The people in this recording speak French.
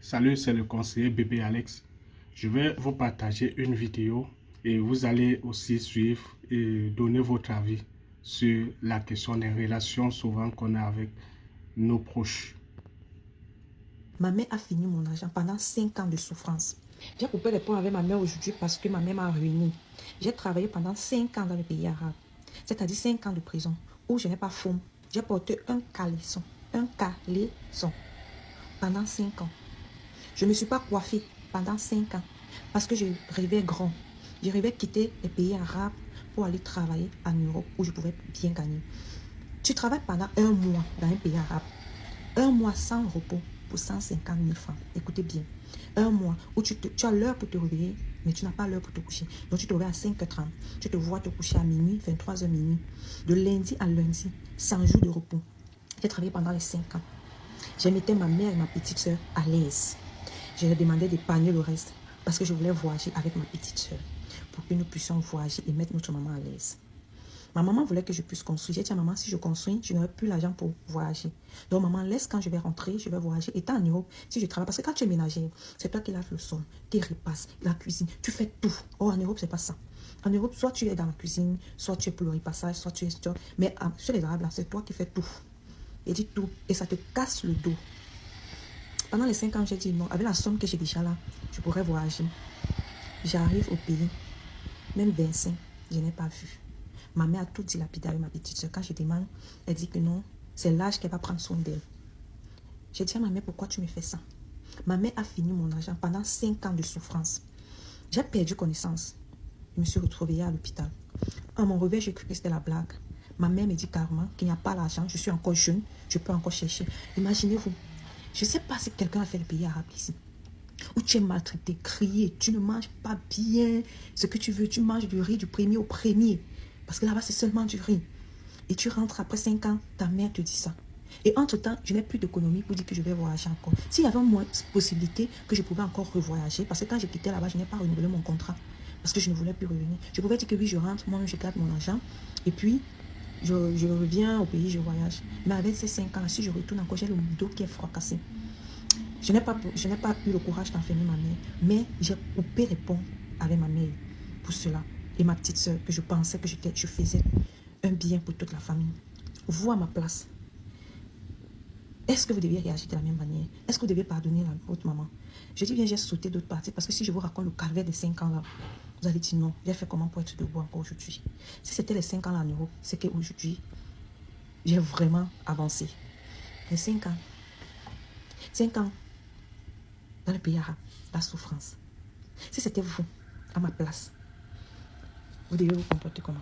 Salut, c'est le conseiller bébé Alex. Je vais vous partager une vidéo et vous allez aussi suivre et donner votre avis sur la question des relations souvent qu'on a avec nos proches. Ma mère a fini mon argent pendant 5 ans de souffrance. J'ai coupé les ponts avec ma mère aujourd'hui parce que ma mère m'a ruiné. J'ai travaillé pendant 5 ans dans le pays arabe, c'est-à-dire 5 ans de prison, où je n'ai pas faim. J'ai porté un caleçon pendant 5 ans. Je ne me suis pas coiffée pendant 5 ans parce que je rêvais grand. Je rêvais quitter les pays arabes pour aller travailler en Europe où je pouvais bien gagner. Tu travailles pendant 1 mois dans un pays arabe, 1 mois sans repos pour 150 000 francs. Écoutez bien. 1 mois où tu as l'heure pour te réveiller, mais tu n'as pas l'heure pour te coucher. Donc tu te réveilles à 5h30. Tu te vois te coucher à minuit, 23h minuit. De lundi à lundi, 100 jours de repos. J'ai travaillé pendant les 5 ans. J'ai mis ma mère et ma petite soeur à l'aise. Je leur demandais d'épargner le reste parce que je voulais voyager avec ma petite soeur pour que nous puissions voyager et mettre notre maman à l'aise. Ma maman voulait que je puisse construire. J'ai dit à maman, si je construis, je n'aurai plus l'argent pour voyager. Donc maman, laisse quand je vais rentrer, je vais voyager. Étant en Europe, si je travaille, parce que quand tu es ménagère, c'est toi qui laves le sol, tes repasses, la cuisine, tu fais tout. Oh, en Europe, c'est pas ça. En Europe, soit tu es dans la cuisine, soit tu es pour le repassage, soit tu es... Mais sur les Arabes, là, c'est toi qui fais tout. Et dis tout. Et ça te casse le dos. Pendant les 5 ans, j'ai dit non. Avec la somme que j'ai déjà là, je pourrais voyager. J'arrive au pays. Même 25, je n'ai pas vu. Ma mère a tout dilapidé avec ma petite soeur. Quand je demande, elle dit que non, c'est l'âge qu'elle va prendre soin d'elle. J'ai dit à ma mère, pourquoi tu me fais ça? Ma mère a fini mon argent pendant 5 ans de souffrance. J'ai perdu connaissance. Je me suis retrouvée à l'hôpital. À mon réveil, j'ai cru que c'était la blague. Ma mère me dit carrément qu'il n'y a pas l'argent. Je suis encore jeune. Je peux encore chercher. Imaginez-vous. Je ne sais pas si quelqu'un a fait le pays arabe ici. Où tu es maltraité, crié, tu ne manges pas bien ce que tu veux. Tu manges du riz du premier au premier. Parce que là-bas, c'est seulement du riz. Et tu rentres après 5 ans, ta mère te dit ça. Et entre-temps, je n'ai plus d'économie pour dire que je vais voyager encore. S'il y avait moins de possibilité que je pouvais encore revoyager, parce que quand j'ai quitté là-bas, je n'ai pas renouvelé mon contrat. Parce que je ne voulais plus revenir. Je pouvais dire que oui, je rentre, moi je garde mon argent. Et puis, je reviens au pays, je voyage. Mais avec ces 5 ans, si je retourne encore, j'ai le dos qui est fracassé. Je n'ai pas eu le courage d'enfermer ma mère, mais j'ai coupé les ponts avec ma mère pour cela. Et ma petite soeur, que je pensais que je faisais un bien pour toute la famille. Vous, à ma place, est-ce que vous deviez réagir de la même manière? Est-ce que vous devez pardonner à votre maman? Je dis bien, j'ai sauté d'autres parties parce que si je vous raconte le calvaire des 5 ans là, vous allez dire non, j'ai fait comment pour être debout encore aujourd'hui? Si c'était les 5 ans là en Europe, c'est qu'aujourd'hui, j'ai vraiment avancé. Les 5 ans. 5 ans dans le pays arabe, la souffrance. Si c'était vous, à ma place, vous devez vous comporter comment?